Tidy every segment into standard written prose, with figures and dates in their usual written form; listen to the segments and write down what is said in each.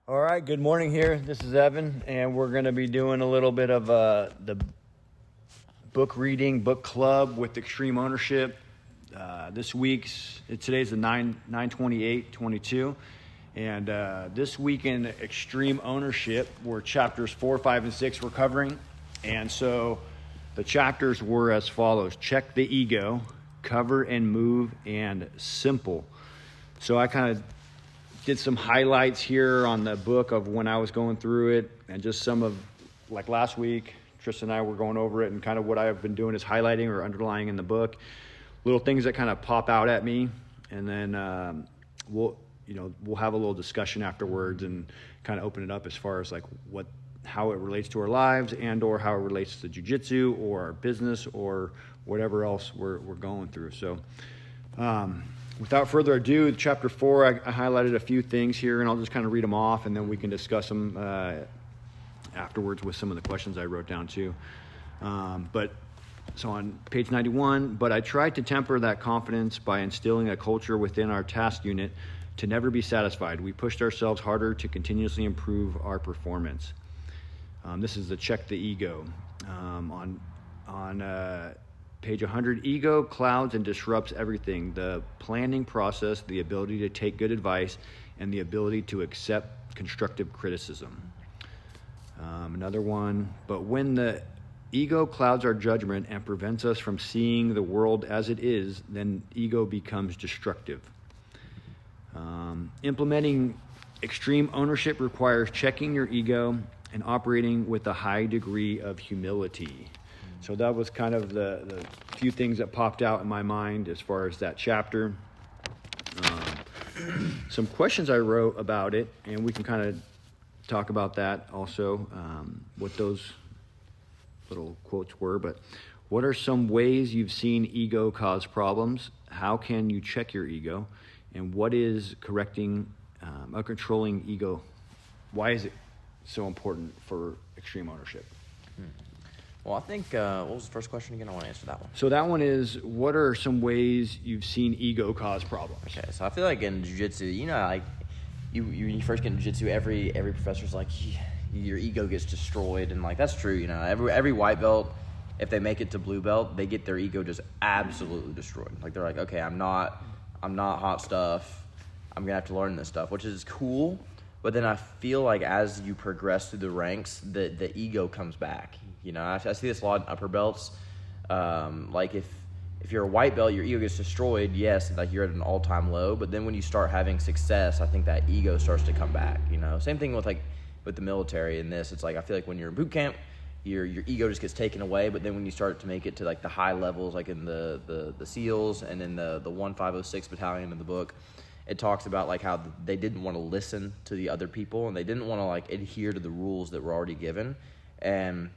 All right, good morning here. This is Evan, and we're going to be doing a little bit of the book reading, book club with Extreme Ownership. Today's the 9/28/22, and this week in Extreme Ownership, were chapters 4, 5, and 6 we're covering. And so the chapters were as follows: check the ego, cover and move, and simple. So I kind of did some highlights here on the book of when I was going through it, and just some of, like last week, Tristan and I were going over it, and kind of what I've been doing is highlighting or underlying in the book, little things that kind of pop out at me, and then we'll have a little discussion afterwards and kind of open it up as far as like how it relates to our lives and or how it relates to jiu-jitsu or our business or whatever else we're going through. So without further ado, chapter 4, I highlighted a few things here, and I'll just kind of read them off, and then we can discuss them afterwards with some of the questions I wrote down too. So on page 91, but I tried to temper that confidence by instilling a culture within our task unit to never be satisfied. We pushed ourselves harder to continuously improve our performance. This is the check the ego. On page 100, ego clouds and disrupts everything: the planning process, the ability to take good advice, and the ability to accept constructive criticism. Another one, but when the ego clouds our judgment and prevents us from seeing the world as it is, then ego becomes destructive. Implementing extreme ownership requires checking your ego and operating with a high degree of humility. So that was kind of the few things that popped out in my mind as far as that chapter. Some questions I wrote about it, and we can kind of talk about that also, what those little quotes were. But what are some ways you've seen ego cause problems? How can you check your ego? And what is correcting a controlling ego? Why is it so important for extreme ownership? Well, I think, what was the first question again? I want to answer that one. So that one is, what are some ways you've seen ego cause problems? Okay, so I feel like in jiu-jitsu, like when you first get into jiu-jitsu, every professor's like, your ego gets destroyed, and like that's true. Every white belt, if they make it to blue belt, they get their ego just absolutely destroyed. Like they're like, okay, I'm not hot stuff. I'm gonna have to learn this stuff, which is cool. But then I feel like as you progress through the ranks, the ego comes back. I see this a lot in upper belts. Like if you're a white belt, your ego gets destroyed. Yes, like you're at an all-time low. But then when you start having success, I think that ego starts to come back. Same thing with the military. In this, it's like I feel like when you're in boot camp, your ego just gets taken away. But then when you start to make it to like the high levels, like in the SEALs and in the 1506 battalion in the book, it talks about like how they didn't want to listen to the other people, and they didn't want to like adhere to the rules that were already given. And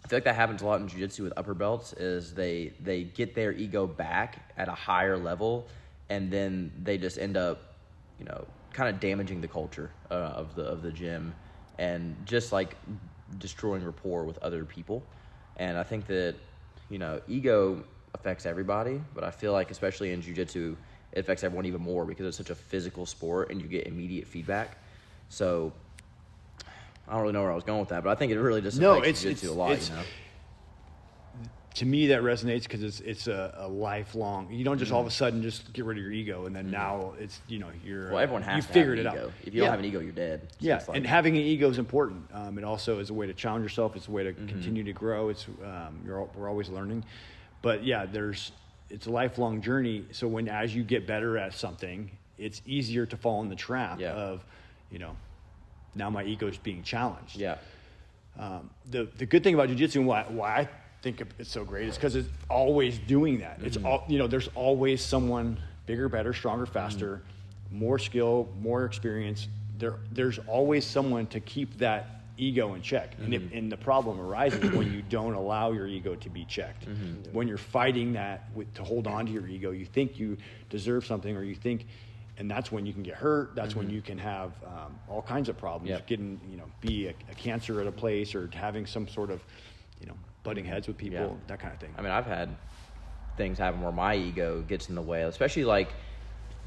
I feel like that happens a lot in jiu-jitsu with upper belts, is they get their ego back at a higher level, and then they just end up, kind of damaging the culture of the gym, and just like destroying rapport with other people. And I think that, ego affects everybody, but I feel like especially in jiu-jitsu, it affects everyone even more because it's such a physical sport and you get immediate feedback. So I don't really know where I was going with that, but I think it really just affects jiu-jitsu a lot. To me, that resonates because it's a lifelong. You don't just all of a sudden just get rid of your ego, and then now it's you're. Well, everyone has you to figured have an it ego. out. If you don't have an ego, you're dead. So and having an ego is important. It also is a way to challenge yourself. It's a way to continue to grow. It's we're always learning, but it's a lifelong journey. So as you get better at something, it's easier to fall in the trap of, now my ego is being challenged. Yeah. The good thing about jiu-jitsu and why I think it's so great is because it's always doing that. It's all, there's always someone bigger, better, stronger, faster, more skill, more experience. There's always someone to keep that ego in check. And the problem arises when you don't allow your ego to be checked. When you're fighting that to hold on to your ego, you think you deserve something, or you think, and that's when you can get hurt. That's when you can have all kinds of problems. Getting, be a cancer at a place, or having some sort of, butting heads with people, that kind of thing. I mean, I've had things happen where my ego gets in the way, especially like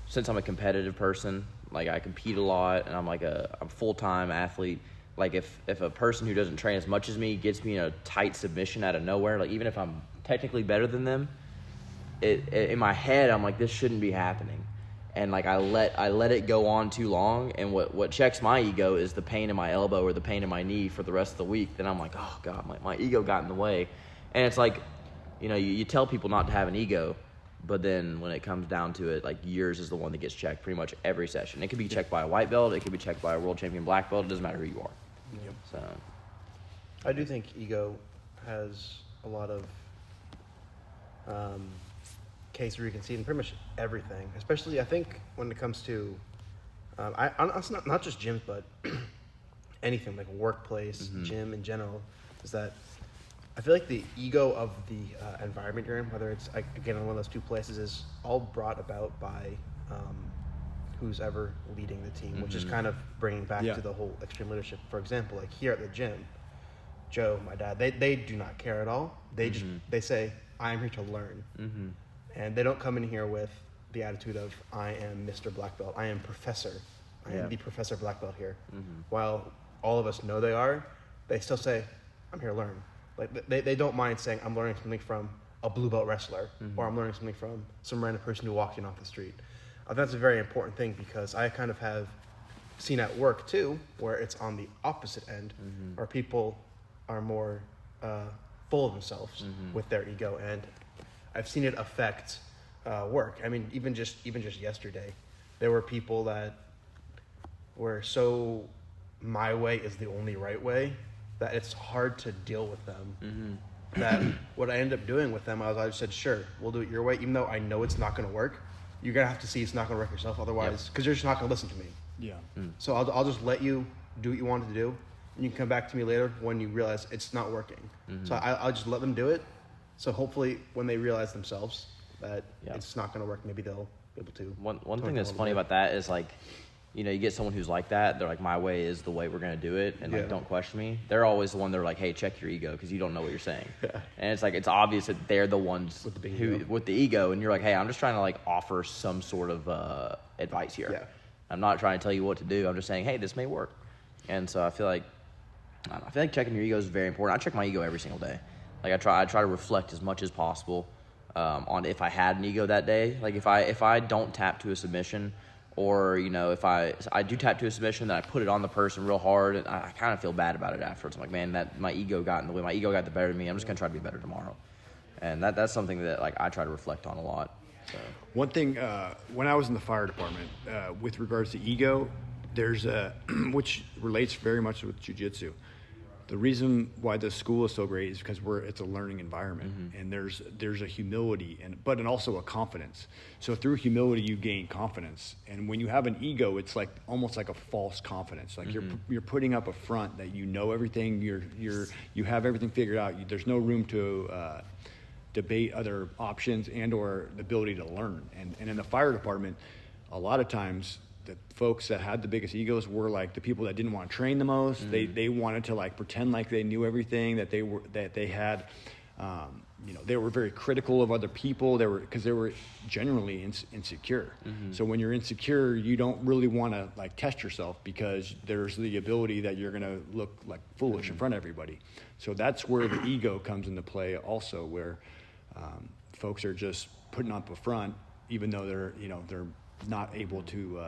since I'm a competitive person. Like, I compete a lot, and I'm a full-time athlete. Like, if a person who doesn't train as much as me gets me in a tight submission out of nowhere, like, even if I'm technically better than them, in my head, I'm like, this shouldn't be happening. And, like, I let it go on too long, and what checks my ego is the pain in my elbow or the pain in my knee for the rest of the week. Then I'm like, oh, God, my ego got in the way. And it's like, you tell people not to have an ego, but then when it comes down to it, like, yours is the one that gets checked pretty much every session. It could be checked by a white belt. It could be checked by a world champion black belt. It doesn't matter who you are. Yep. So, I do think ego has a lot of case where you can see in pretty much everything, especially I think when it comes to it's not just gyms, but anything like a workplace, gym in general, is that I feel like the ego of the environment you're in, whether it's again in one of those two places, is all brought about by who's ever leading the team, which is kind of bringing back to the whole extreme leadership. For example, like here at the gym, Joe, my dad, they do not care at all. They just they say, I am here to learn. And they don't come in here with the attitude of, I am Mr. Black Belt, I am professor, I am the Professor Black Belt here. While all of us know they are, they still say, I'm here to learn. Like they don't mind saying, I'm learning something from a blue belt wrestler, or I'm learning something from some random person who walked in off the street. That's a very important thing, because I kind of have seen at work too, where it's on the opposite end, where people are more full of themselves with their ego, and I've seen it affect work. I mean, even just yesterday, there were people that were so my way is the only right way that it's hard to deal with them. That what I ended up doing with them, I just said, sure, we'll do it your way, even though I know it's not going to work. You're going to have to see it's not going to work yourself otherwise, because you're just not going to listen to me. Yeah. So I'll just let you do what you wanted to do, and you can come back to me later when you realize it's not working. So I'll just let them do it. So hopefully when they realize themselves that it's not going to work, maybe they'll be able to. One thing that's funny about that is, like, you get someone who's like that. They're like, my way is the way we're going to do it, and like, don't question me. They're always the one. They're like, hey, check your ego, because you don't know what you're saying. And it's like, it's obvious that they're the ones with the ego, and you're like, hey, I'm just trying to like offer some sort of advice here. I'm not trying to tell you what to do. I'm just saying, hey, this may work. And so I feel like checking your ego is very important. I check my ego every single day. Like, I try to reflect as much as possible on if I had an ego that day. Like, if I don't tap to a submission, or if I do tap to a submission, then I put it on the person real hard, and I kind of feel bad about it afterwards. I'm like, man, that my ego got in the way. My ego got the better of me. I'm just gonna try to be better tomorrow, and that's something that like I try to reflect on a lot. So. One thing, when I was in the fire department, with regards to ego, there's which relates very much with jiu-jitsu. The reason why this school is so great is because it's a learning environment, and there's a humility but also a confidence. So through humility, you gain confidence, and when you have an ego, it's like almost like a false confidence. Like you're putting up a front that you know everything, you have everything figured out. There's no room to debate other options and or the ability to learn. And in the fire department, a lot of times, the folks that had the biggest egos were like the people that didn't want to train the most. They wanted to like pretend like they knew everything, that they had, they were very critical of other people. Because they were generally insecure. So when you're insecure, you don't really want to like test yourself, because there's the ability that you're going to look like foolish in front of everybody. So that's where the ego comes into play also, where folks are just putting up a front, even though they're not able to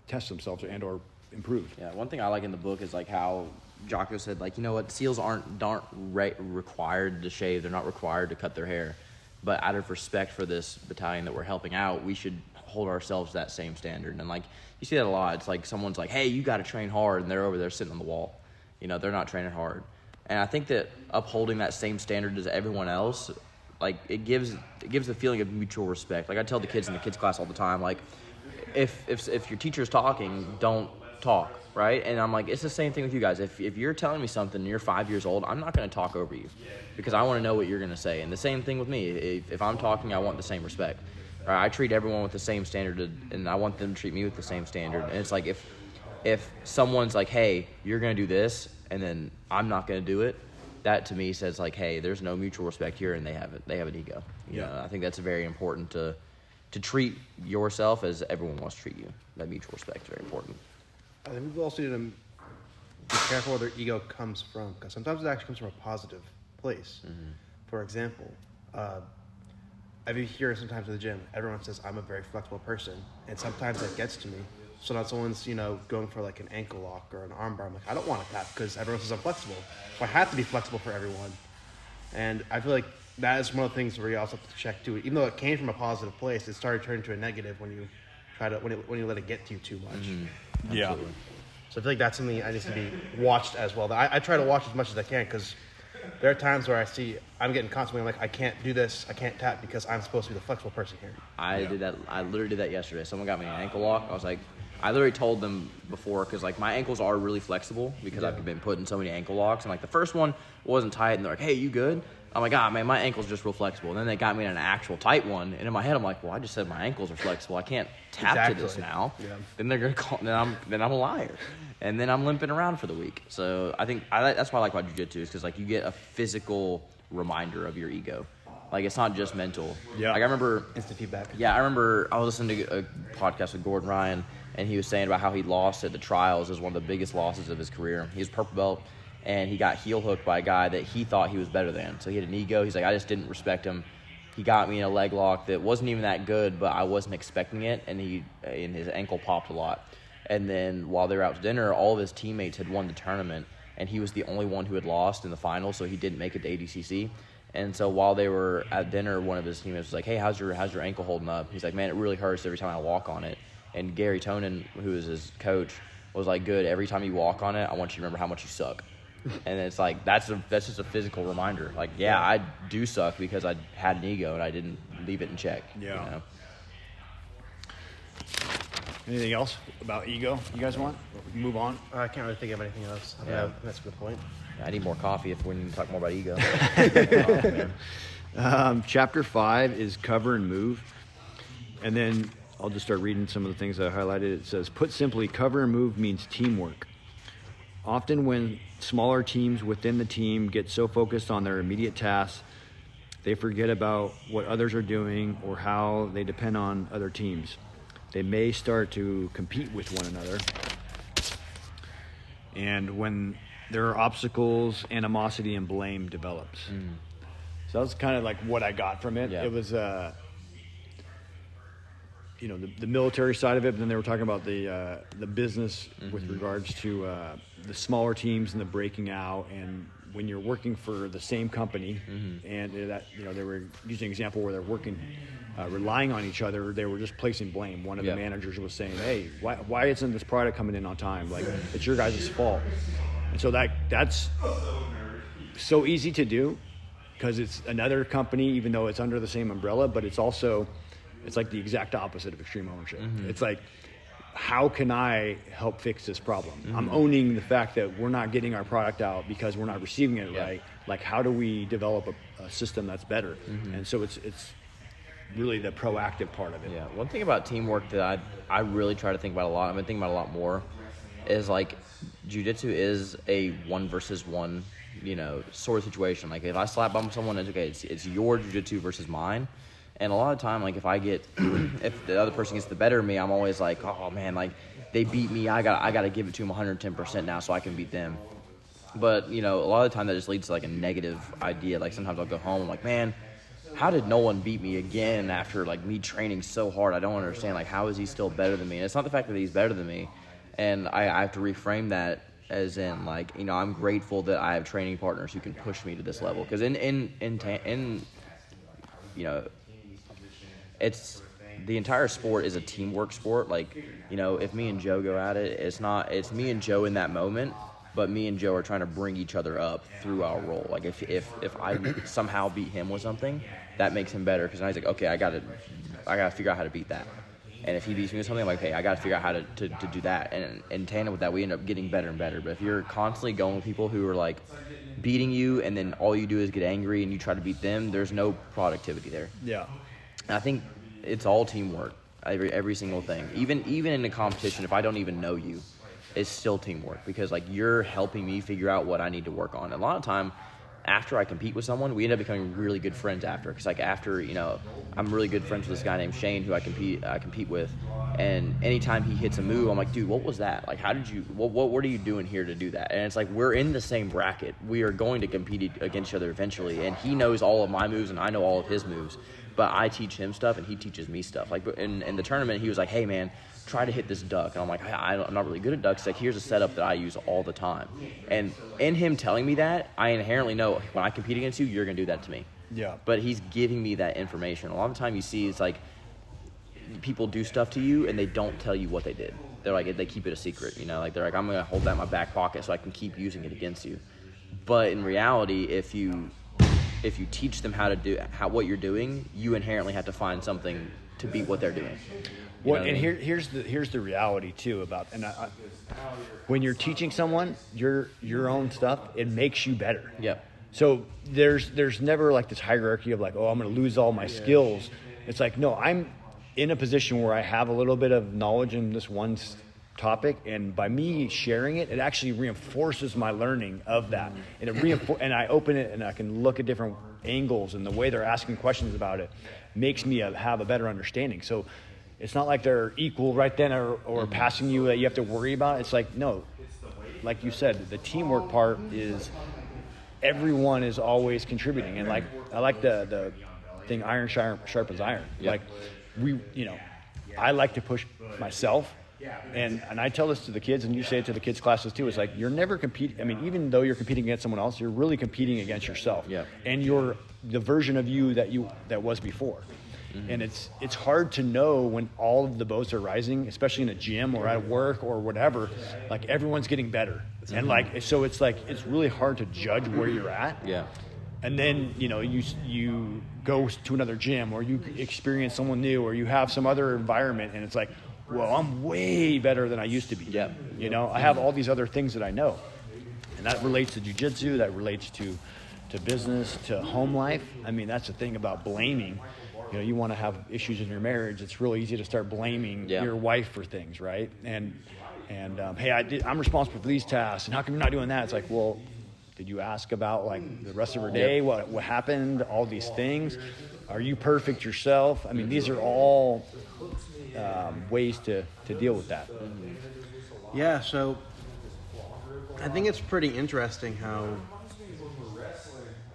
test themselves and or improve. Yeah, one thing I like in the book is like how Jocko said, like, SEALs aren't required to shave. They're not required to cut their hair. But out of respect for this battalion that we're helping out, we should hold ourselves to that same standard. And like, you see that a lot. It's like someone's like, hey, you got to train hard, and they're over there sitting on the wall. They're not training hard. And I think that upholding that same standard as everyone else, like, it gives the feeling of mutual respect. Like, I tell the kids in the kids class all the time, like, if your teacher's talking, don't talk, right? And I'm like, it's the same thing with you guys. If you're telling me something and you're 5 years old, I'm not going to talk over you, because I want to know what you're going to say. And the same thing with me. If I'm talking, I want the same respect. Right? I treat everyone with the same standard, and I want them to treat me with the same standard. And it's like, if someone's like, hey, you're going to do this, and then I'm not going to do it, that to me says like, hey, there's no mutual respect here, and they have an ego. I think that's very important to to treat yourself as everyone wants to treat you. That mutual respect is very important. I think people also need to be careful where their ego comes from, because sometimes it actually comes from a positive place. Mm-hmm. For example, I hear sometimes in the gym, everyone says I'm a very flexible person, and sometimes that gets to me. So now someone's, going for like an ankle lock or an arm bar. I'm like, I don't want to tap because everyone says I'm flexible. So I have to be flexible for everyone. And I feel like that is one of the things where you also have to check too. Even though it came from a positive place, it started turning to a negative when you when you let it get to you too much. Mm-hmm. Yeah. So I feel like that's something that needs to be watched as well. I try to watch as much as I can, because there are times where I see I'm getting constantly like, I can't do this, I can't tap because I'm supposed to be the flexible person here. I did that. I literally did that yesterday. Someone got me an ankle lock. I was like, I literally told them before, because like my ankles are really flexible because I've been put in so many ankle locks. And like the first one wasn't tight, and they're like, "Hey, you good?" I'm like, "Ah, man, my ankle's just real flexible." And then they got me in an actual tight one, and in my head, I'm like, "Well, I just said my ankles are flexible. I can't tap to this now." Yeah. Then they're gonna call. Then I'm a liar, and then I'm limping around for the week. So I think that's why I like about jiu-jitsu, is because like you get a physical reminder of your ego. Like, it's not just mental. Yeah. Like, I remember Instant feedback. Yeah, I remember I was listening to a podcast with Gordon Ryan, and he was saying about how he lost at the trials as one of the biggest losses of his career. He was purple belt, and he got heel hooked by a guy that he thought he was better than. So he had an ego. He's like, I just didn't respect him. He got me in a leg lock that wasn't even that good, but I wasn't expecting it, and his ankle popped a lot. And then while they were out to dinner, all of his teammates had won the tournament, and he was the only one who had lost in the final, so he didn't make it to ADCC. And so while they were at dinner, one of his teammates was like, "Hey, how's your ankle holding up?" He's like, "Man, it really hurts every time I walk on it." And Gary Tonin, who is his coach, was like, "Good. Every time you walk on it, I want you to remember how much you suck." And it's like that's just a physical reminder. Like, yeah, I do suck because I had an ego and I didn't leave it in check. Yeah. Anything else about ego you guys want? Move on. I can't really think of anything else. Yeah. That's a good point. I need more coffee if we need to talk more about ego. Chapter 5 is cover and move. And then I'll just start reading some of the things that I highlighted. It says, put simply, cover and move means teamwork. Often when smaller teams within the team get so focused on their immediate tasks, they forget about what others are doing or how they depend on other teams. They may start to compete with one another. And when there are obstacles, animosity and blame develops. So that's kind of like what I got from it. Yeah. It was, the military side of it, but then they were talking about the business with regards to the smaller teams and the breaking out, and when you're working for the same company, and that they were using an example where they're working, relying on each other. They were just placing blame. One of the managers was saying, "Hey, why isn't this product coming in on time? Like, it's your guys' fault." And so that's so easy to do because it's another company, even though it's under the same umbrella, but it's like the exact opposite of extreme ownership. It's like, how can I help fix this problem? I'm owning the fact that we're not getting our product out because we're not receiving it right. Like, how do we develop a system that's better? And so it's really the proactive part of it. Yeah, one thing about teamwork that I really try to think about a lot, I've been thinking about a lot more, is like jiu-jitsu is a 1 versus 1, sort of situation. Like, if I slap on someone, it's okay. It's your jiu-jitsu versus mine. And a lot of time, like, if the other person gets the better of me, I'm always like, oh man, like, they beat me. I gotta give it to them 110% now so I can beat them. But a lot of the time that just leads to like a negative idea. Like, sometimes I'll go home, I'm like, man, how did no one beat me again after like me training so hard? I don't understand. Like, how is he still better than me? And it's not the fact that he's better than me. And I have to reframe that as in, like, I'm grateful that I have training partners who can push me to this level. Because it's the entire sport is a teamwork sport. Like, if me and Joe go at it, it's me and Joe in that moment, but me and Joe are trying to bring each other up through our role. Like, if I somehow beat him with something, that makes him better, because now he's like, okay, I gotta figure out how to beat that. And if he beats me with something, I'm like, hey, I gotta figure out how to do that. And in tandem with that, we end up getting better and better. But if you're constantly going with people who are like beating you, and then all you do is get angry and you try to beat them, there's no productivity there. Yeah. And I think it's all teamwork, every single thing. Even in a competition, if I don't even know you, it's still teamwork, because like, you're helping me figure out what I need to work on. A lot of time, after I compete with someone, we end up becoming really good friends after. Because like after, I'm really good friends with this guy named Shane who I compete with, and anytime he hits a move, I'm like, dude, what was that? Like, how did you? What are you doing here to do that? And it's like we're in the same bracket. We are going to compete against each other eventually, and he knows all of my moves and I know all of his moves. But I teach him stuff and he teaches me stuff. Like in the tournament, he was like, hey man, try to hit this duck. And I'm like, I'm not really good at ducks. Like, here's a setup that I use all the time. And in him telling me that, I inherently know when I compete against you, you're going to do that to me. Yeah. But he's giving me that information. A lot of the time you see it's like people do stuff to you and they don't tell you what they did. They're like, they keep it a secret, like they're like, I'm going to hold that in my back pocket so I can keep using it against you. But in reality, if you teach them how to do what you're doing, you inherently have to find something to beat what they're doing. Well, and here's the reality too about when you're teaching someone your own stuff, it makes you better. Yep. So there's never like this hierarchy of like, oh, I'm going to lose all my skills. It's like, no, I'm in a position where I have a little bit of knowledge in this one topic, and by me sharing it, it actually reinforces my learning of that, and and I open it and I can look at different angles, and the way they're asking questions about it makes me have a better understanding. So it's not like they're equal right then or passing you that you have to worry about. It's like, no, like you said, the teamwork part is everyone is always contributing, and like I like the thing, iron sharpens iron. Yep. Like I like to push myself. And I tell this to the kids, and you say it to the kids' classes too. It's like you're never competing. I mean, even though you're competing against someone else, you're really competing against yourself. Yeah. And you're the version of you that was before. Mm-hmm. And it's hard to know when all of the boats are rising, especially in a gym or at work or whatever. Like everyone's getting better, and like so it's like it's really hard to judge where you're at. Yeah. And then you go to another gym, or you experience someone new, or you have some other environment, and it's like, well, I'm way better than I used to be. Yeah. I have all these other things that I know. And that relates to jiu-jitsu, that relates to business, to home life. I mean, that's the thing about blaming. You want to have issues in your marriage. It's really easy to start blaming your wife for things, right? And hey, I'm responsible for these tasks, and how come you're not doing that? It's like, well, did you ask about like the rest of her day? What happened? All these things. Are you perfect yourself? I mean, these are all ways to deal with that. Yeah, so I think it's pretty interesting how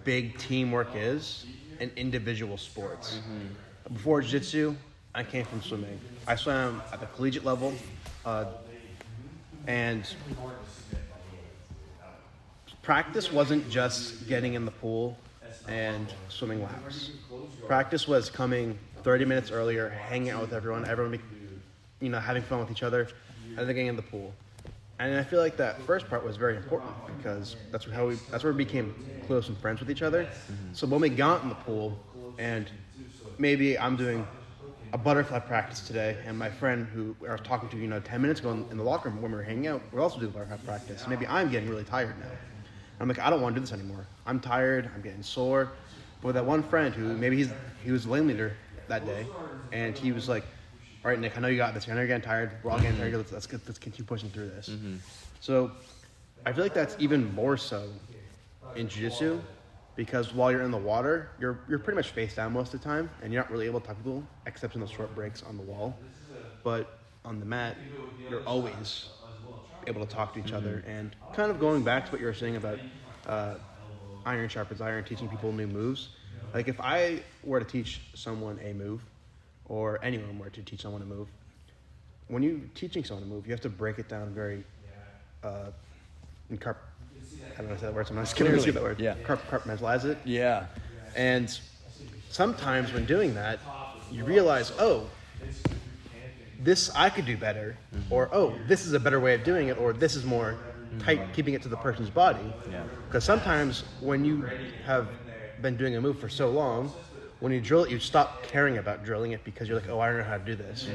big teamwork is in individual sports. Mm-hmm. Before jiu-jitsu, I came from swimming. I swam at the collegiate level, and practice wasn't just getting in the pool and swimming laps. Practice was coming 30 minutes earlier, hanging out with everyone having fun with each other, and then getting in the pool. And I feel like that first part was very important because that's where we became close and friends with each other. Mm-hmm. So when we got in the pool, and maybe I'm doing a butterfly practice today, and my friend who I was talking to 10 minutes ago in the locker room when we were hanging out, we're also doing butterfly practice. Maybe I'm getting really tired now. I'm like, I don't want to do this anymore. I'm tired. I'm getting sore. But with that one friend who maybe he was the lane leader that day, and he was like, all right, Nick, I know you got this. I know you're getting tired. We're all getting tired. Let's keep pushing through this. Mm-hmm. So I feel like that's even more so in jiu-jitsu, because while you're in the water, you're pretty much face down most of the time, and you're not really able to talk to people except in those short breaks on the wall. But on the mat, you're always able to talk to each other. And kind of going back to what you were saying about iron sharpens iron, teaching people new moves. Like if I were to teach someone a move, or anyone were to teach someone a move, when you're teaching someone a move, you have to break it down very I don't know if that word, so I'm not going to say that word. Yeah. Compartmentalize it. Yeah. And sometimes when doing that, you realize, oh, this I could do better, or oh, this is a better way of doing it, or this is more tight, keeping it to the person's body. Yeah. Because sometimes when you have been doing a move for so long, when you drill it, you stop caring about drilling it because you're like, oh, I don't know how to do this.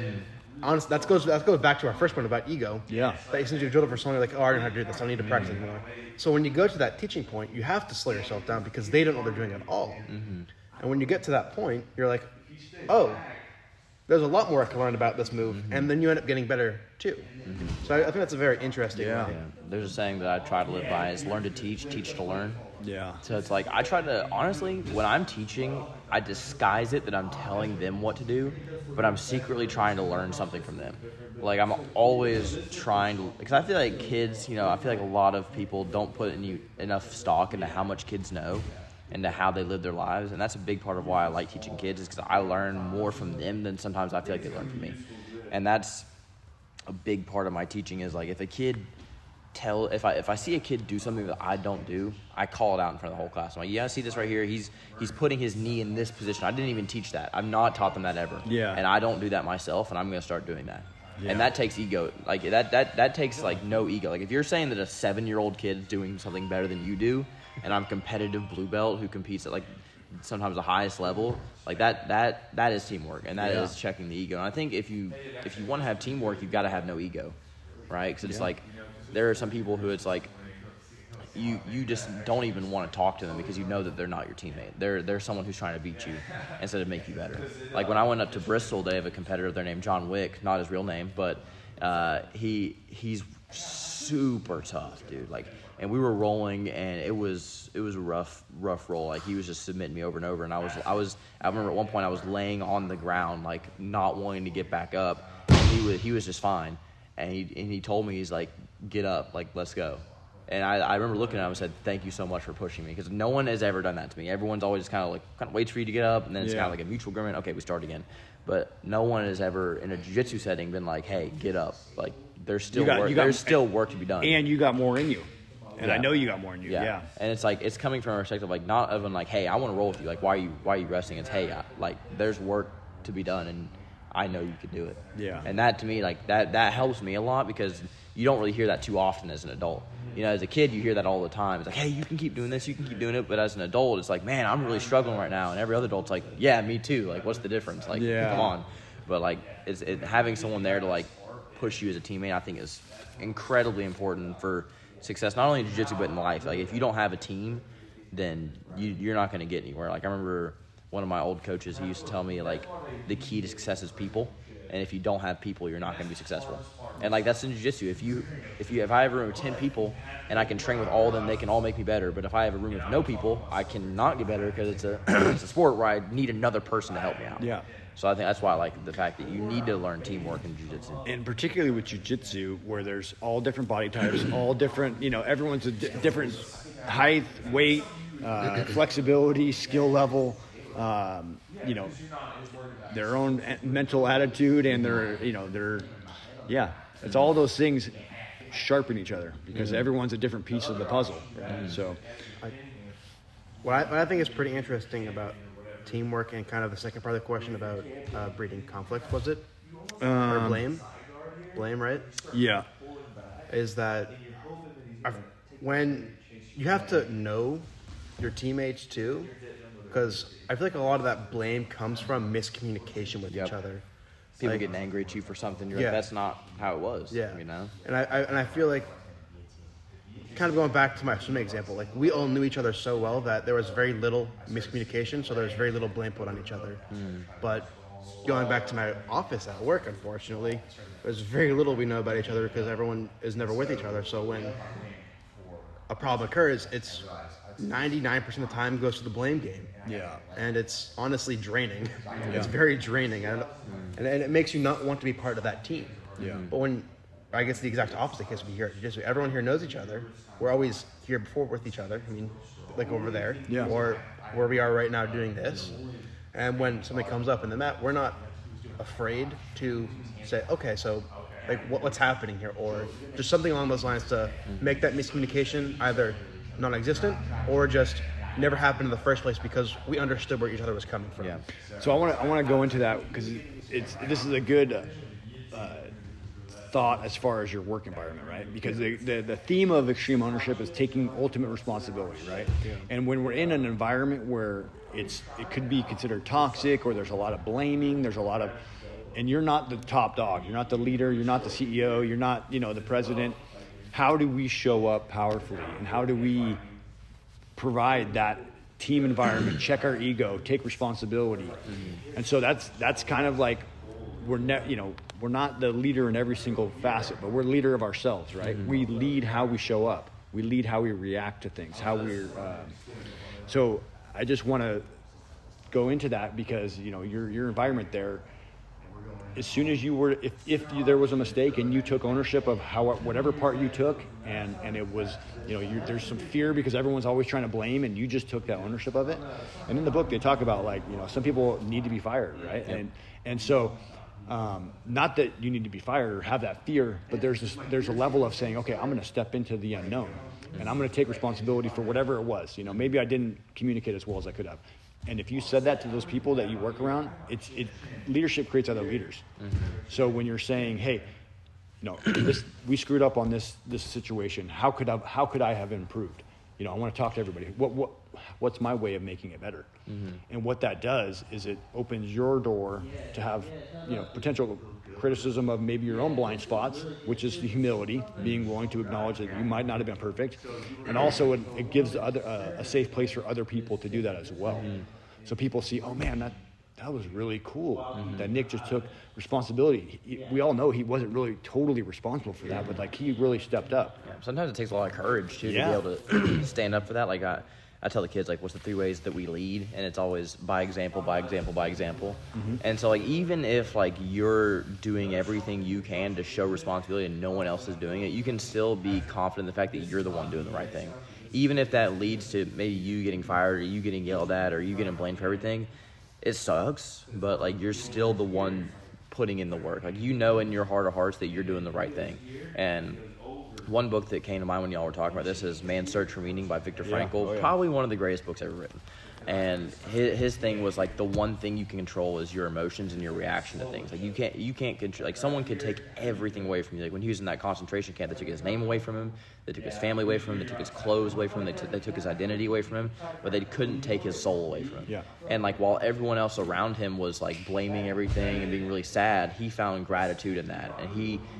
Honestly, that goes back to our first point about ego. Yeah. That since you drilled it for so long, you're like, oh, I don't know how to do this. I don't need to practice anymore. So when you go to that teaching point, you have to slow yourself down because they don't know what they're doing at all. Mm-hmm. And when you get to that point, you're like, oh, there's a lot more I can learn about this move, and then you end up getting better too. So I think that's a very interesting Yeah. way. Yeah. There's a saying that I try to live by is learn to teach, teach to learn. Yeah. So it's like I try to, honestly, when I'm teaching, I disguise it that I'm telling them what to do, but I'm secretly trying to learn something from them. Like I'm always trying to, because I feel like kids, I feel like a lot of people don't put enough stock into how much kids know and to how they live their lives. And that's a big part of why I like teaching kids, is because I learn more from them than sometimes I feel like they learn from me. And that's a big part of my teaching, is like if a kid if I see a kid do something that I don't do, I call it out in front of the whole class. I'm like, yeah, see this right here? He's putting his knee in this position. I didn't even teach that. I've not taught them that ever. Yeah. And I don't do that myself, and I'm going to start doing that. Yeah. And that takes ego. Like that takes like no ego. Like if you're saying that a 7-year-old kid's doing something better than you do, and I'm competitive blue belt who competes at like sometimes the highest level, like that is teamwork, and that is checking the ego. And I think if you want to have teamwork, you've got to have no ego, right? Because it's like there are some people who it's like you just don't even want to talk to them because you know that they're not your teammate. They're someone who's trying to beat you instead of make you better. Like when I went up to Bristol, they have a competitor there named John Wick, not his real name, but he's super tough, dude. Like, and we were rolling, and it was a rough roll. Like he was just submitting me over and over, and I remember at one point I was laying on the ground, like not wanting to get back up. And he was just fine, and he told me, he's like, get up, like let's go. And I remember looking at him and said, thank you so much for pushing me, because no one has ever done that to me. Everyone's always just kind of waits for you to get up, and then it's kind of like a mutual agreement. Okay, we start again. But no one has ever in a jiu-jitsu setting been like, hey, get up. Like there's still work to be done. And you got more in you. And I know you got more in you. Yeah. And it's like, it's coming from a perspective like not of like, hey, I want to roll with you. Like why are you resting? It's hey, like there's work to be done, and I know you can do it. Yeah. And that to me, like that helps me a lot, because you don't really hear that too often as an adult. As a kid, you hear that all the time. It's like, hey, you can keep doing this, you can keep doing it. But as an adult, it's like, man, I'm really struggling right now. And every other adult's like, yeah, me too. Like, what's the difference? Like, come on. But like, having someone there to like push you as a teammate, I think is incredibly important for success, not only in jiu-jitsu but in life. Like, if you don't have a team, then you're not going to get anywhere. Like, I remember one of my old coaches, he used to tell me like the key to success is people. And if you don't have people, you're not going to be successful. And like that's in jiu-jitsu. If I have a room of 10 people and I can train with all of them, they can all make me better. But if I have a room of no people, I cannot get better, because it's a sport where I need another person to help me out. Yeah. So I think that's why I like the fact that you need to learn teamwork in jiu-jitsu. And particularly with jiu-jitsu, where there's all different body types, all different, everyone's a different height, weight, flexibility, skill level, their own mental attitude, and it's all those things sharpen each other, because everyone's a different piece of the puzzle. Right? So, What I think is pretty interesting about teamwork, and kind of the second part of the question about breeding conflict, was it? Or blame, right? Yeah. Is that when you have to know your teammates too, because I feel like a lot of that blame comes from miscommunication with each other. People Like, getting angry at you for something. You're like, that's not how it was. Yeah. And I feel like, kind of going back to my swimming example, like we all knew each other so well that there was very little miscommunication, so there was very little blame put on each other. But going back to my office at work, unfortunately, there's very little we know about each other, because everyone is never with each other. So when a problem occurs, it's 99% of the time goes to the blame game. Yeah. And it's honestly draining. It's very draining. And it makes you not want to be part of that team. Yeah. But when, I guess the exact opposite case would be here. Just everyone here knows each other. We're always here before with each other. I mean, like over there. Yeah. Or where we are right now doing this. And when something comes up in the mat, we're not afraid to say, okay, so like what's happening here? Or just something along those lines to make that miscommunication either non-existent or just never happened in the first place, because we understood where each other was coming from. Yeah. So I want to go into that, because this is a good thought as far as your work environment, right? Because the theme of extreme ownership is taking ultimate responsibility, right? Yeah. And when we're in an environment where it could be considered toxic, or there's a lot of blaming, and you're not the top dog, you're not the leader, you're not the CEO, you're not the president. How do we show up powerfully, and how do we provide that team environment, check our ego, take responsibility? And so that's kind of like we're not the leader in every single facet, but we're leader of ourselves, right? We lead how we show up. We lead how we react to things, how we're. So I just want to go into that because your environment there. As soon as you were, if there was a mistake and you took ownership of whatever part you took, and it was, there's some fear because everyone's always trying to blame, and you just took that ownership of it. And in the book, they talk about some people need to be fired, right? Yep. And so, not that you need to be fired or have that fear, but there's a level of saying, okay, I'm going to step into the unknown, and I'm going to take responsibility for whatever it was. Maybe I didn't communicate as well as I could have. And if you said that to those people that you work around, leadership creates other leaders. Mm-hmm. So when you're saying, hey, we screwed up on this situation. How could I have improved? I want to talk to everybody. What's my way of making it better? Mm-hmm. And what that does is it opens your door to have, potential criticism of maybe your own blind spots, which is the humility, being willing to acknowledge that you might not have been perfect. And also it gives a safe place for other people to do that as well. Mm-hmm. So people see, oh man, that was really cool that Nick just took responsibility. We all know he wasn't really totally responsible for that, but he really stepped up. Yeah, sometimes it takes a lot of courage too to be able to stand up for that. I tell the kids, what's the 3 ways that we lead? And it's always by example, by example, by example. Mm-hmm. And so, even if, you're doing everything you can to show responsibility and no one else is doing it, you can still be confident in the fact that you're the one doing the right thing. Even if that leads to maybe you getting fired or you getting yelled at or you getting blamed for everything, it sucks, but, you're still the one putting in the work. In your heart of hearts that you're doing the right thing. And one book that came to mind when y'all were talking about this is Man's Search for Meaning by Viktor Frankl. Oh, yeah. Probably one of the greatest books ever written. And his thing was the one thing you can control is your emotions and your reaction to things. You can't control. Someone could take everything away from you. When he was in that concentration camp, they took his name away from him, they took his family away from him, they took his clothes away from him, they took his identity away from him, but they couldn't take his soul away from him. Yeah. And while everyone else around him was blaming everything and being really sad, he found gratitude in that, and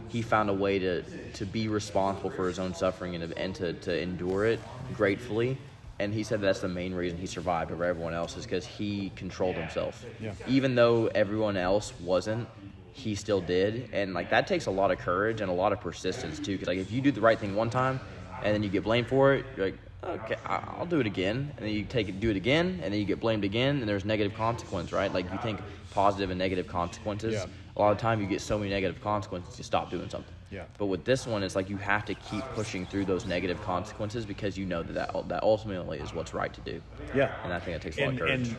he found a way to be responsible for his own suffering and to endure it gratefully. And he said that's the main reason he survived over everyone else is because he controlled himself. Yeah. Even though everyone else wasn't, he still did. And that takes a lot of courage and a lot of persistence too. Because if you do the right thing one time and then you get blamed for it, you're okay, I'll do it again. And then you do it again, and then you get blamed again, and there's negative consequence, right? You think positive and negative consequences. Yeah. A lot of the time you get so many negative consequences, you stop doing something. Yeah. But with this one, it's you have to keep pushing through those negative consequences because that ultimately is what's right to do. Yeah. And I think that takes a lot of courage.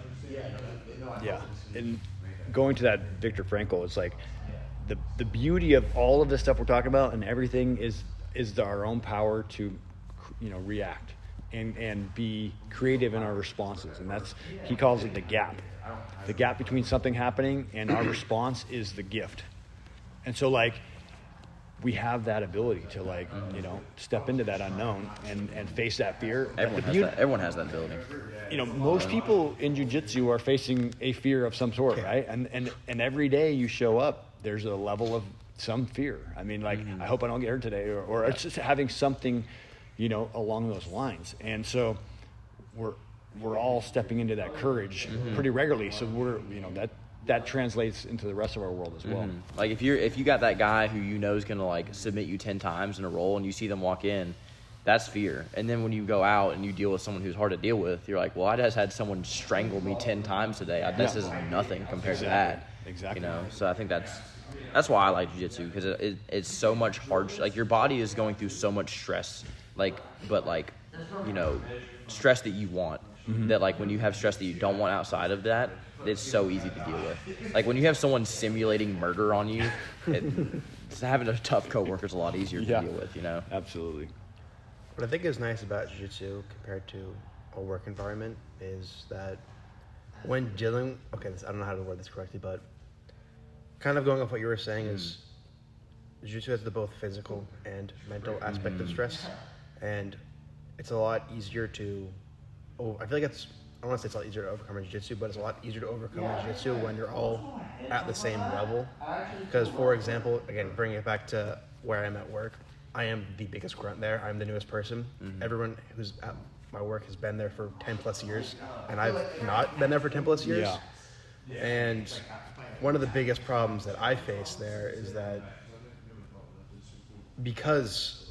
And going to that Viktor Frankl, it's the beauty of all of this stuff we're talking about and everything is our own power to, react and be creative in our responses. And he calls it the gap. The gap between something happening and our response is the gift. And so we have that ability to step into that unknown and face that fear. Everyone has that ability. Most people in jiu-jitsu are facing a fear of some sort, right? And every day you show up, there's a level of some fear. I mean, I hope I don't get hurt today, or it's just having something, along those lines. And so we're all stepping into that courage pretty regularly. So we're, that translates into the rest of our world as well. Mm-hmm. If you got that guy who is gonna submit you 10 times in a roll and you see them walk in, that's fear. And then when you go out and you deal with someone who's hard to deal with, you're well, I just had someone strangle me 10 times today. This is nothing compared to that. Exactly. So I think that's why I like jiu-jitsu, because it's so much hard. Your body is going through so much stress, stress that you want. Mm-hmm. That when you have stress that you don't want outside of that, it's so easy to deal with. When you have someone simulating murder on you, having a tough coworker is a lot easier to deal with. Absolutely. What I think is nice about jiu-jitsu compared to a work environment is that when dealing, I don't know how to word this correctly, but kind of going off what you were saying is jiu-jitsu has the both physical and mental aspect of stress, and it's a lot easier to. I feel I don't want to say it's a lot easier to overcome in jiu-jitsu, but it's a lot easier to overcome in jiu-jitsu when you're all at the same level. Because, for example, again, bringing it back to where I'm at work, I am the biggest grunt there. I'm the newest person. Mm-hmm. Everyone who's at my work has been there for 10 plus years, and I've not been there for 10 plus years. Yeah. And one of the biggest problems that I face there is that because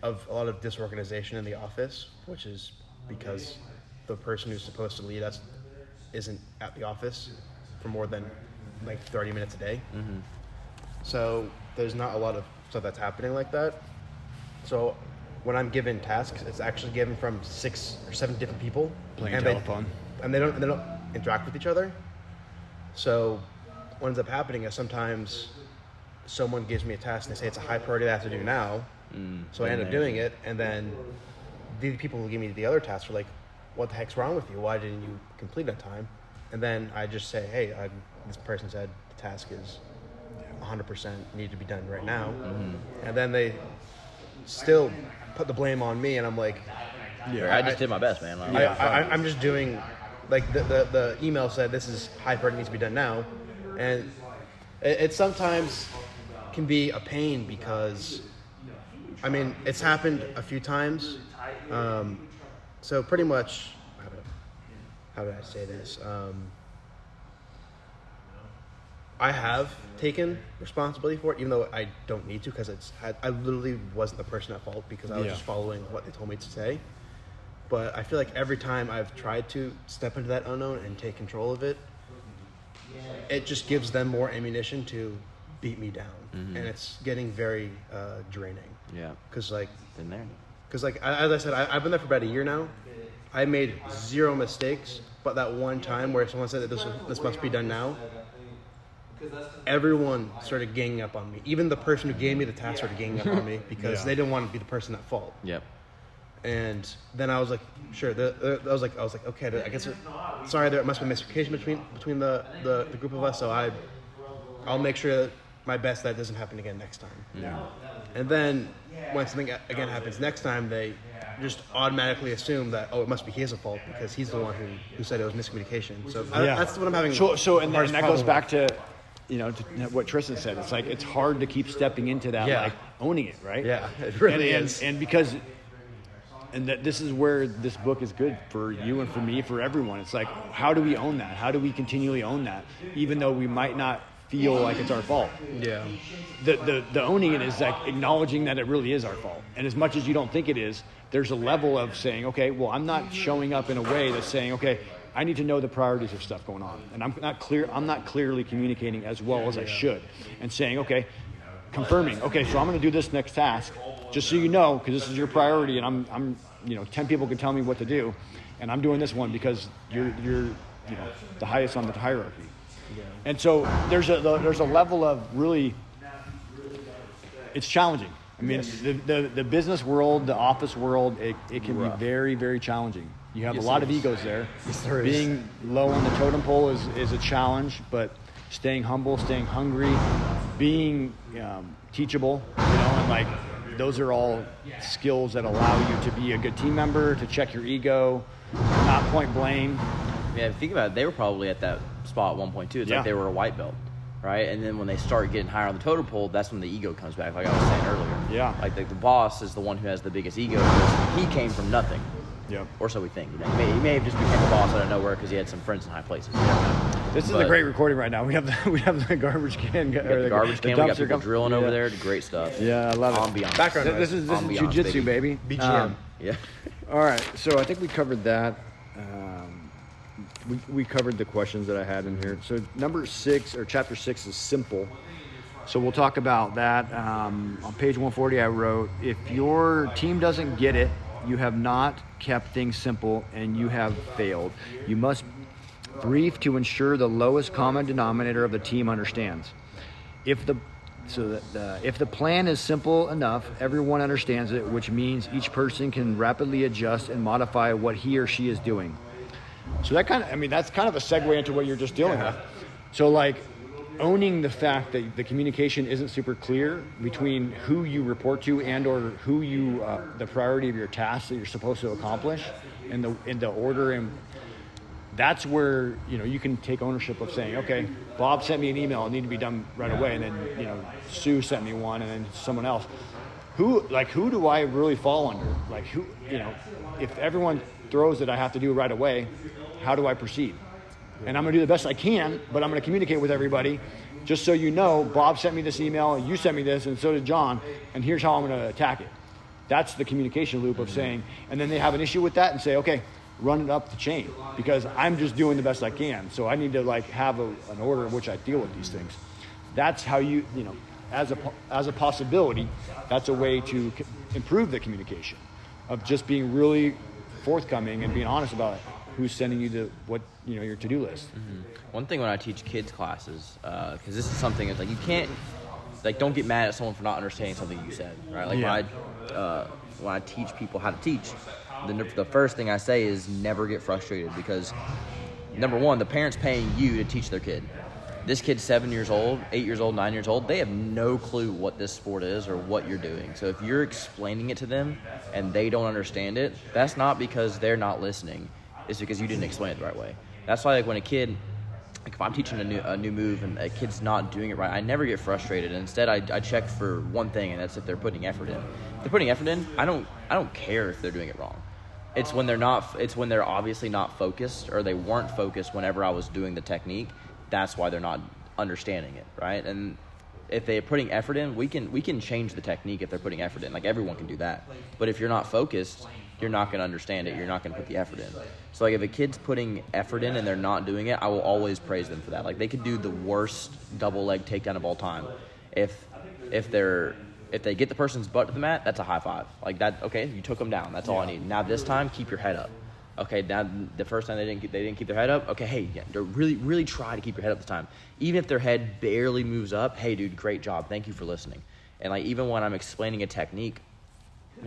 of a lot of disorganization in the office, which is because the person who's supposed to lead us isn't at the office for more than like 30 minutes a day. Mm-hmm. So there's not a lot of stuff that's happening like that. So when I'm given tasks, it's actually given from 6 or 7 different people. Playing and telephone. They don't interact with each other. So what ends up happening is sometimes someone gives me a task and they say it's a high priority that I have to do now. So I end up doing it, and then the people who give me the other tasks are like, what the heck's wrong with you? Why didn't you complete on time? And then I just say, hey, this person said the task is 100% need to be done right now. And then they still put the blame on me, and I'm like, I just did my best, man. I'm just doing, like the email said this is high priority, needs to be done now. And it sometimes can be a pain because, I mean, it's happened a few times. So pretty much, how do I say this? I have taken responsibility for it, even though I don't need to, because I literally wasn't the person at fault because I was just following what they told me to say. But I feel like every time I've tried to step into that unknown and take control of it, it just gives them more ammunition to beat me down, and it's getting very draining. Yeah. Because like, Been there. as I said, I've been there for about a year now. I made 0 mistakes, but that one time where someone said that this must be done now, everyone started ganging up on me. Even the person who gave me the task started ganging up on me because they didn't want to be the person at fault. Yep. And then I was like, sure. I was like, okay. I guess sorry, there must be miscommunication between the group of us. So I'll make sure that my best that doesn't happen again next time. Yeah. And then when something again happens next time, they just automatically assume that it must be his fault because he's the one who said it was miscommunication. So that's what I'm having. And that goes back to, to what Tristan said. It's like it's hard to keep stepping into that, like owning it, right? Yeah, it really is. And because. And that this is where this book is good for you and for me, for everyone. It's like, how do we own that? How do we continually own that, even though we might not feel like it's our fault? Yeah. The owning it is like acknowledging that it really is our fault. And as much as you don't think it is, there's a level of saying, okay, well, I'm not showing up in a way that's saying, okay, I need to know the priorities of stuff going on, and I'm not clearly communicating as well as I should, and saying, okay, confirming, okay, so I'm going to do this next task. Just so you know, because this is your priority, and I'm 10 people can tell me what to do, and I'm doing this one because you're the highest on the hierarchy. Yeah. And so there's a level of really, it's challenging. I mean, the business world, the office world, it can be very, very challenging. You have a lot of egos there. Yes, there is. Being low on the totem pole is a challenge, but staying humble, staying hungry, being teachable, and like. Those are all skills that allow you to be a good team member, to check your ego, not point blame. Yeah, think about it. They were probably at that spot at one point too. It's like they were a white belt, right? And then when they start getting higher on the totem pole, that's when the ego comes back, like I was saying earlier. Yeah. Like the boss is the one who has the biggest ego because he came from nothing. Yep. Or so we think. He may have just become a boss out of nowhere because he had some friends in high places. This is a great recording right now. We have the garbage can. The garbage can. We got people drilling over there. Great stuff. Yeah, I love it. Ambiance. Background noise. This is jiu-jitsu, baby. BGM. Yeah. All right, so I think we covered that. We covered the questions that I had in here. So number 6 or chapter 6 is simple. So we'll talk about that. On page 140, I wrote, if your team doesn't get it, you have not kept things simple and you have failed. You must brief to ensure the lowest common denominator of the team understands. If the plan is simple enough, everyone understands it, which means each person can rapidly adjust and modify what he or she is doing. So that's kind of a segue into what you're just dealing with. So like owning the fact that the communication isn't super clear between who you report to and or who you the priority of your tasks that you're supposed to accomplish and the order, and that's where you can take ownership of saying, okay, Bob sent me an email, it needed to be done right away, and then Sue sent me one, and then someone else. Who do I really fall under? Like who if everyone throws it, I have to do it right away. How do I proceed? And I'm going to do the best I can, but I'm going to communicate with everybody. Just so you know, Bob sent me this email, you sent me this, and so did John, and here's how I'm going to attack it. That's the communication loop of saying, and then they have an issue with that and say, okay, run it up the chain, because I'm just doing the best I can. So I need to like have an order in which I deal with these things. That's how you know, as a possibility, that's a way to improve the communication of just being really forthcoming and being honest about it. Who's sending you your to-do list. One thing when I teach kids classes, because this is something that's like you can't, like, don't get mad at someone for not understanding something you said, right? Like when I teach people how to teach, the first thing I say is never get frustrated, because number one, the parent's paying you to teach their kid. This kid's 7 years old, 8 years old, 9 years old. They have no clue what this sport is or what you're doing. So if you're explaining it to them and they don't understand it, that's not because they're not listening. It's because you didn't explain it the right way. That's why, like, when a kid, like, if I'm teaching a new move and a kid's not doing it right, I never get frustrated. And instead, I check for one thing, and that's if they're putting effort in. If they're putting effort in, I don't care if they're doing it wrong. It's when they're not. It's when they're obviously not focused, or they weren't focused whenever I was doing the technique. That's why they're not understanding it, right? And if they're putting effort in, we can change the technique if they're putting effort in. Like, everyone can do that. But if you're not focused, you're not going to understand it. You're not going to put the effort in. So, like, if a kid's putting effort in and they're not doing it, I will always praise them for that. Like, they could do the worst double leg takedown of all time. If they get the person's butt to the mat, that's a high five. Like, that, okay, you took them down. That's all I need. Now this time, keep your head up. Okay, now the first time they didn't keep their head up. Okay, hey, yeah, really try to keep your head up this time. Even if their head barely moves up, hey, dude, great job. Thank you for listening. And, like, even when I'm explaining a technique,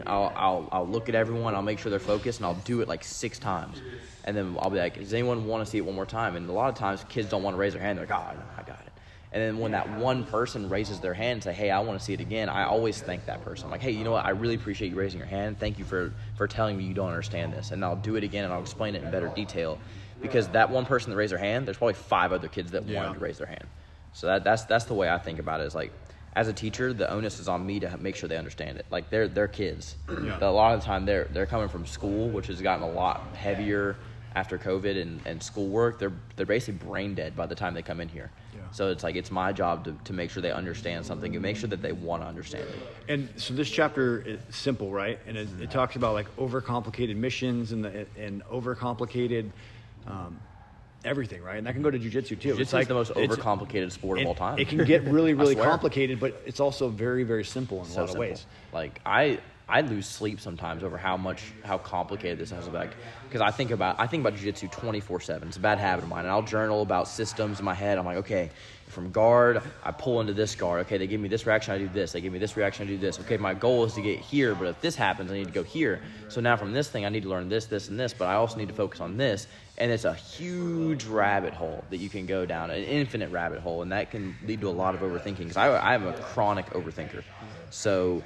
I'll look at everyone, I'll make sure they're focused, and I'll do it like 6 times. And then I'll be like, does anyone want to see it one more time? And a lot of times kids don't want to raise their hand. They're like, oh, I got it. And then when that one person raises their hand and say, hey, I want to see it again, I always thank that person. I'm like, hey, you know what? I really appreciate you raising your hand. Thank you for telling me you don't understand this. And I'll do it again, and I'll explain it in better detail. Because that one person that raised their hand, there's probably 5 other kids that wanted to raise their hand. So that's the way I think about it, is like, as a teacher, the onus is on me to make sure they understand it. Like, they're kids. Yeah. A lot of the time, they're coming from school, which has gotten a lot heavier after COVID and schoolwork. They're basically brain dead by the time they come in here. Yeah. So it's like, it's my job to make sure they understand something and make sure that they want to understand it. And so this chapter is simple, right? And it talks about, like, overcomplicated missions and overcomplicated everything, right? And that can go to jiu-jitsu too. Jiu-jitsu is the most overcomplicated sport of all time. It can get really complicated, but it's also very, very simple in a lot of ways. Like, I lose sleep sometimes over how complicated this is. Like, because I think about jiu-jitsu 24/7. It's a bad habit of mine, and I'll journal about systems in my head. I'm like, okay, from guard, I pull into this guard. Okay, they give me this reaction, I do this. They give me this reaction, I do this. Okay, my goal is to get here, but if this happens, I need to go here. So now from this thing, I need to learn this, and this, but I also need to focus on this. And it's a huge rabbit hole that you can go down, an infinite rabbit hole, and that can lead to a lot of overthinking. Because I'm a chronic overthinker. So,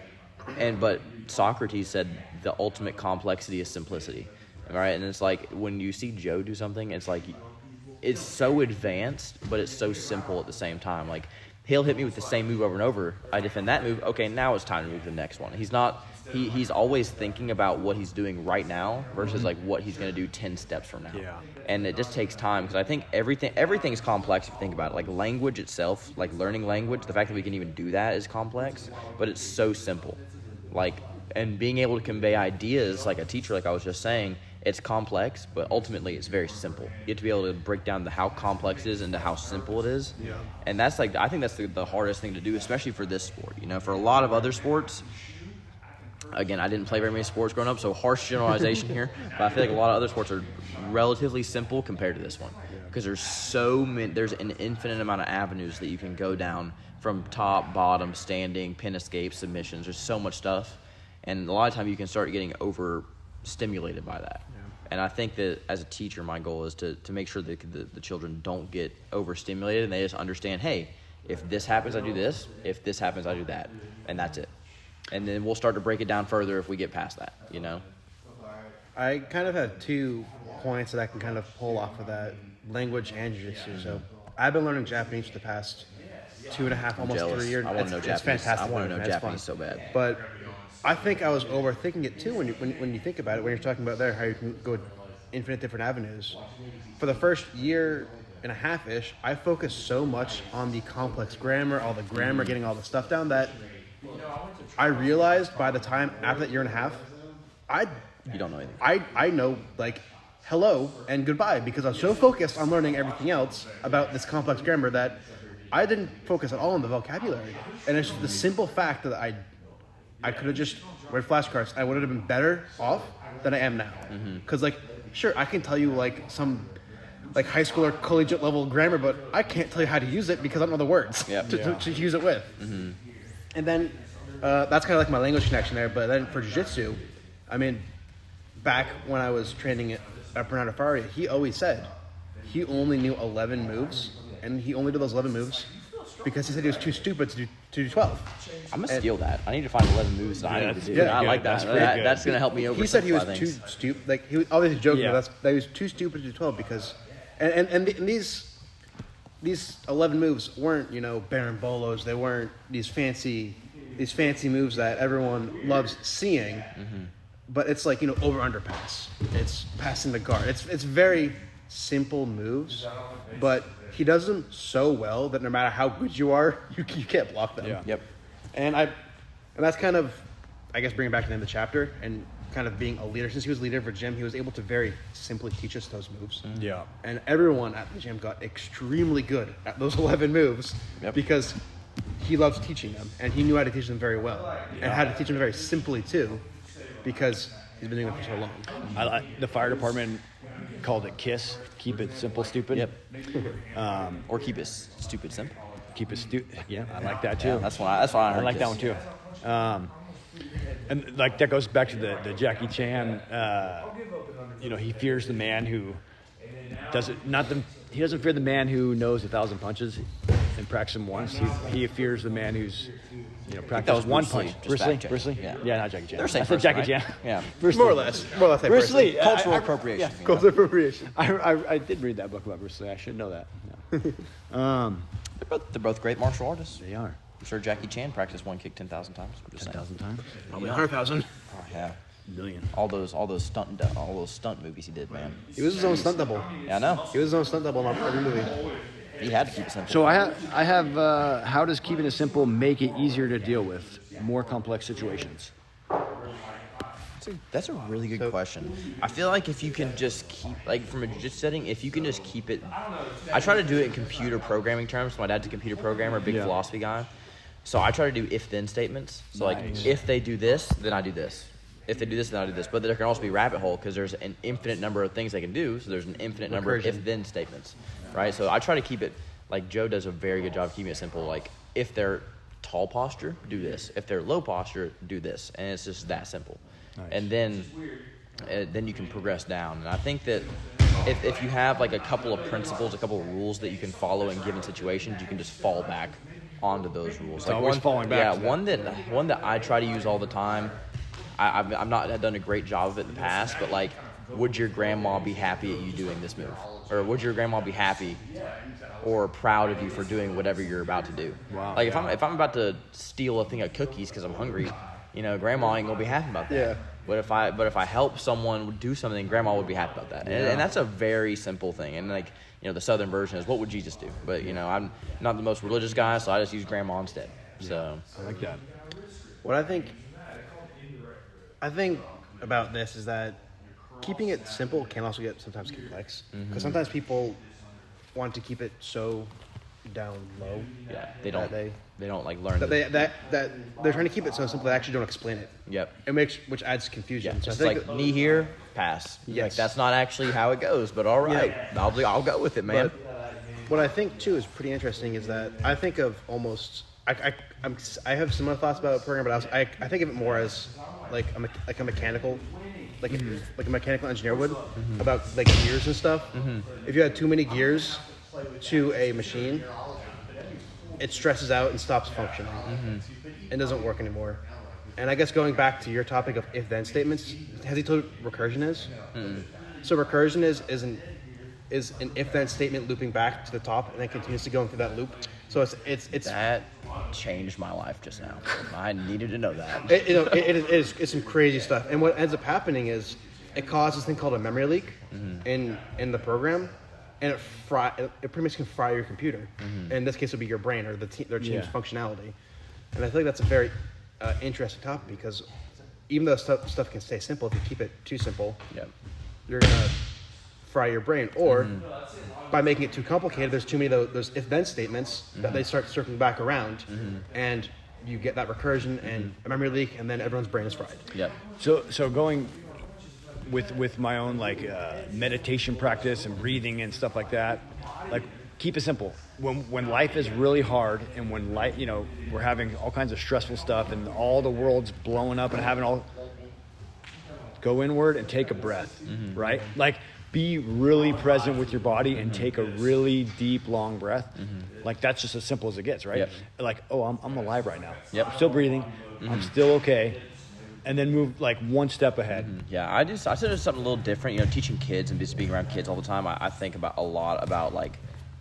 but Socrates said the ultimate complexity is simplicity, right? And it's like, when you see Joe do something, it's like, it's so advanced, but it's so simple at the same time. Like, he'll hit me with the same move over and over. I defend that move. Okay, now it's time to move to the next one. He's always thinking about what he's doing right now versus like what he's going to do 10 steps from now. Yeah. And it just takes time, because I think everything's complex if you think about it. Like, language itself, like learning language, the fact that we can even do that is complex, but it's so simple. Like, and being able to convey ideas like a teacher, like I was just saying, it's complex, but ultimately it's very simple. You have to be able to break down how complex it is into how simple it is. Yeah. And that's like, I think that's the hardest thing to do, especially for this sport. You know, for a lot of other sports, again, I didn't play very many sports growing up, so harsh generalization here, but I feel like a lot of other sports are relatively simple compared to this one, because there's an infinite amount of avenues that you can go down, from top, bottom, standing, pin escape, submissions. There's so much stuff, and a lot of time you can start getting overstimulated by that. Yeah. And I think that as a teacher, my goal is to make sure that the children don't get overstimulated, and they just understand, hey, if this happens, I do this. If this happens, I do that, and that's it. And then we'll start to break it down further if we get past that, you know? I kind of have 2 points that I can kind of pull off of that, language and jiu-jitsu. So I've been learning Japanese for the past 2.5, almost 3 years. I want to know Japanese. It's fantastic. I want to know Japanese so bad. But I think I was overthinking it too when you think about it, when you're talking about there, how you can go infinite different avenues. For the first year and a half-ish, I focused so much on the complex grammar, all the grammar, getting all the stuff down, that I realized by the time after that year and a half, You don't know anything. I know, like, hello and goodbye, because I was so focused on learning everything else about this complex grammar that I didn't focus at all on the vocabulary. And it's the simple fact that I could have just read flashcards. I would have been better off than I am now. Because, like, sure, I can tell you, like, some, like, high school or collegiate level grammar, but I can't tell you how to use it because I don't know the words to use it with. And then that's kind of like my language connection there. But then for jiu-jitsu, I mean, back when I was training at Bernardo Faria, he always said he only knew 11 moves, and he only did those 11 moves because he said he was too stupid to do 12. I'm gonna steal that. I need to find 11 moves that I need to do. Yeah, I like that. That's gonna help me over. He said he was too stupid. Like, he was obviously joking, but that he was too stupid to do 12 because, and these 11 moves weren't, you know, barambolos. They weren't these fancy moves that everyone loves seeing. But it's like, you know, over underpass. It's passing the guard. It's very simple moves, but he does them so well that no matter how good you are, you can't block them. Yeah. Yep. And that's kind of, I guess, bringing back to the end of the chapter and kind of being a leader. Since he was leader for gym, he was able to very simply teach us those moves. Yeah. And everyone at the gym got extremely good at those 11 moves because he loves teaching them, and he knew how to teach them very well, and how to teach them very simply too, because he's been doing it for so long. The fire department called it KISS, keep it simple, stupid. Yep. Or keep it stupid simple. Keep it stupid. Yeah, I like that too. Yeah, that's why I heard. I like KISS. that one too. And like that goes back to the Jackie Chan. You know, he fears the man who he doesn't fear the man who knows 1,000 punches and practices them once. He fears the man who's, you know, practices one punch. Bruce Lee? Yeah. Not Jackie Chan. They're the same I said person, Jackie right? Chan. Yeah. Bruce More or Lee. less that Bruce person. Lee. Cultural appropriation. Yeah. Cultural appropriation. I did read that book about Bruce Lee. I should know that. Yeah. They're both great martial artists. They are. I'm sure Jackie Chan practiced one kick 10,000 times. 10,000 times. Probably 100,000. Oh, yeah. Million. All those stunt movies he did, man. He was his own stunt double. Yeah, I know. He was his own stunt double in every movie. He had to keep it simple. So I have. How does keeping it simple make it easier to deal with more complex situations? That's a really good question. I feel like if you can just keep, like, from a jiu-jitsu setting, if you can just keep it. I try to do it in computer programming terms. My dad's a computer programmer, big philosophy guy. So I try to do if-then statements. So, like, if they do this, then I do this. If they do this, then I do this. But there can also be rabbit hole because there's an infinite number of things they can do. So there's an infinite number of if-then statements, right? So I try to keep it, like, Joe does a very good job of keeping it simple. Like, if they're tall posture, do this. If they're low posture, do this. And it's just that simple. Nice. And then you can progress down. And I think that if you have, like, a couple of principles, a couple of rules that you can follow in given situations, you can just fall back onto those rules. Like always falling back. Yeah, one that I try to use all the time. I've not done a great job of it in the past, but, like, would your grandma be happy at you doing this move? Or would your grandma be happy or proud of you for doing whatever you're about to do? Wow. Like, if I'm about to steal a thing of cookies because I'm hungry, you know, grandma ain't gonna be happy about that. Yeah. But if I help someone do something, grandma would be happy about that. And that's a very simple thing. And, like, you know, the southern version is, what would Jesus do? But, you know, I'm not the most religious guy, so I just use grandma instead. So I like that. What I think about this is that keeping it simple can also get sometimes complex. Because sometimes people want to keep it so down low. Yeah, they don't like learn. That they're trying to keep it so simple they actually don't explain it. Yep. Which adds confusion. Yeah, So just I think like knee here, pass. Yes. Like, that's not actually how it goes, but all right, I'll go with it, man. But what I think too is pretty interesting is that I think of almost I have similar thoughts about a program, but I think of it more as like a mechanical. Like a mechanical engineer would about, like, gears and stuff. If you had too many gears to a machine, it stresses out and stops functioning. It doesn't work anymore. And I guess going back to your topic of if-then statements, has he told what recursion is? So recursion is an if-then statement looping back to the top and then continuously going through that loop. So it's That changed my life just now. I needed to know that. it's some crazy stuff. And what ends up happening is it causes this thing called a memory leak in the program, and it pretty much can fry your computer. In this case, it would be your brain or their team's functionality. And I feel like that's a very interesting topic because even though stuff can stay simple, if you keep it too simple, you're gonna fry your brain. Or by making it too complicated, there's too many of those if-then statements that they start circling back around, and you get that recursion and a memory leak, and then everyone's brain is fried. So going with my own meditation practice and breathing and stuff like that, keep it simple. When life is really hard and when life, we're having all kinds of stressful stuff and all the world's blowing up and go inward and take a breath, right? Be really present with your body and take a really deep, long breath. That's just as simple as it gets, right? I'm alive right now. I'm still breathing. I'm still okay. And then move one step ahead. Yeah, I said it's something a little different. Teaching kids and just being around kids all the time. I think a lot about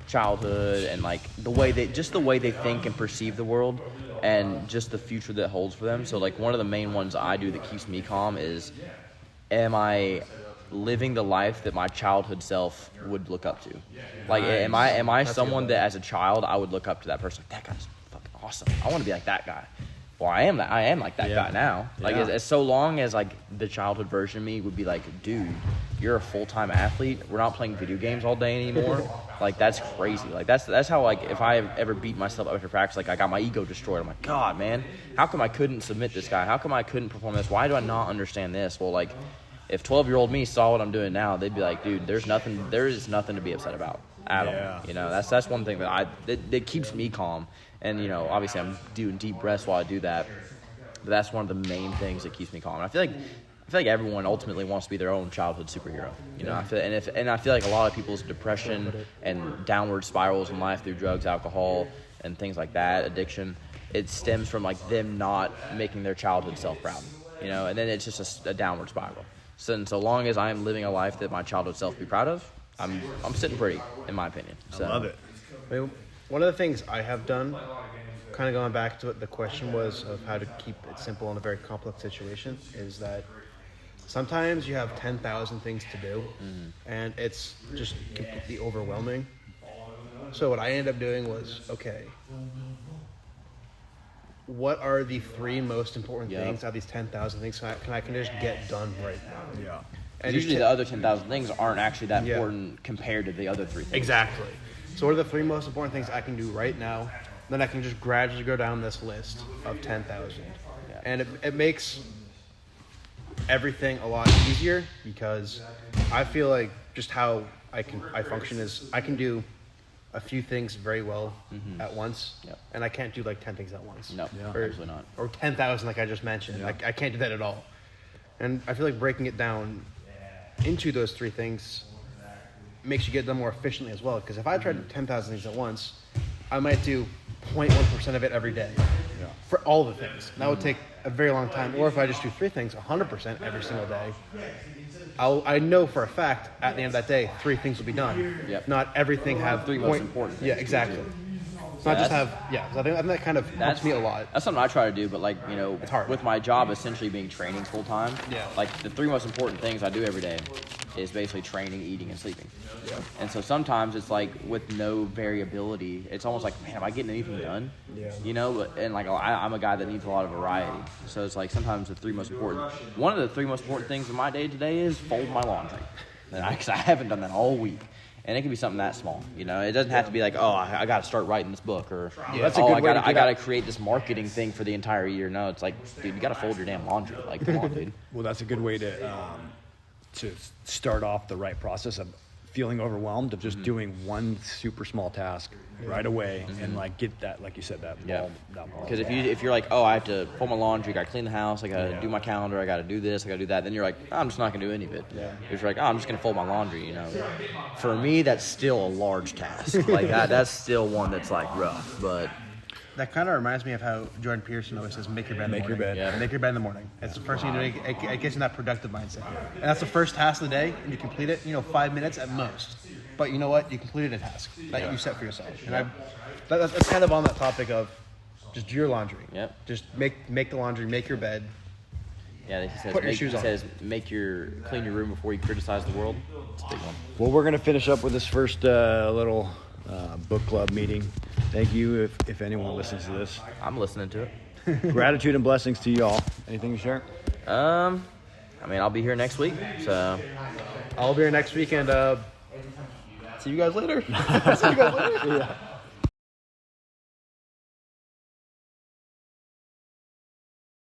childhood and the way they think and perceive the world and just the future that holds for them. So one of the main ones I do that keeps me calm is, am I living the life that my childhood self would look up to? Am I someone that as a child I would look up to that person? That guy's fucking awesome. I want to be like that guy. Well, I am like that guy now. As so long as the childhood version of me would be dude, you're a full-time athlete. We're not playing video games all day anymore. That's crazy. That's how if I ever beat myself up after practice, I got my ego destroyed. I'm like, God, man, how come I couldn't submit this guy? How come I couldn't perform this? Why do I not understand this? Well, if 12-year-old me saw what I'm doing now, they'd be like, dude, there is nothing to be upset about at all. That's one thing that keeps me calm. And obviously I'm doing deep breaths while I do that, but that's one of the main things that keeps me calm. And I feel like everyone ultimately wants to be their own childhood superhero. I feel like a lot of people's depression and downward spirals in life through drugs, alcohol, and things like that, addiction, it stems from them not making their childhood self proud. And then it's just a downward spiral. So long as I'm living a life that my childhood self be proud of, I'm sitting pretty, in my opinion. So. I love it. One of the things I have done, kind of going back to what the question was of how to keep it simple in a very complex situation, is that sometimes you have 10,000 things to do, and it's just completely overwhelming. So what I ended up doing was, okay, what are the 3 most important things out of these 10,000 things I can just get done right now? Yeah. And usually the other 10,000 things aren't actually that important compared to the other 3 things. Exactly. So what are the 3 most important things I can do right now? Then I can just gradually go down this list of 10,000. Yeah. And it makes everything a lot easier because I feel like just how I function is I can do a few things very well at once, and I can't do 10 things at once. No, absolutely not. Or 10,000 like I just mentioned. I can't do that at all. And I feel like breaking it down into those 3 things makes you get done more efficiently as well. Because if I try to do 10,000 things at once, I might do 0.1% of it every day for all the things. And that would take a very long time. Or if I just do 3 things 100% every single day, I know for a fact at the end of that day 3 things will be done. Not everything have 3 most important things. Yeah, exactly. It's not just have So I think that kind of helps me a lot. That's something I try to do, but it's hard. With my job essentially being training full time. The 3 most important things I do every day is basically training, eating, and sleeping. And so sometimes it's with no variability, it's almost man, am I getting anything done? And I'm a guy that needs a lot of variety. So it's sometimes the 3 most important. One of the 3 most important things in my day today is fold my laundry. Because I haven't done that all week. And it can be something that small, It doesn't have to be I got to start writing this book, or that's a good way I got to create this marketing thing for the entire year. No, it's dude, you got to fold your damn laundry. Come on, dude. Well, that's a good way to start off the right process of feeling overwhelmed, of just doing one super small task right away and get that, like you said, that ball. Because if you're I have to fold my laundry, I got to clean the house, I got to do my calendar, I got to do this, I got to do that, then you're I'm just not going to do any of it. If you're I'm just going to fold my laundry, For me, that's still a large task. That's still one that's rough, but... That kind of reminds me of how Jordan Peterson always says, make your bed in the morning. Make your bed in the morning. It's the first thing you do. It gets in that productive mindset. And that's the first task of the day, and you complete it, 5 minutes at most. But you know what? You completed a task that you set for yourself. And that's kind of on that topic of just do your laundry. Just make the laundry, make your bed, Yeah, he says, Put your shoes on. clean your room before you criticize the world. It's a big one. Well, we're going to finish up with this first little book club meeting. Thank you if anyone listens to this. I'm listening to it. Gratitude and blessings to y'all. Anything to share? I mean, I'll be here next week, so I'll be here next week, and see you guys later. See you guys later. Yeah.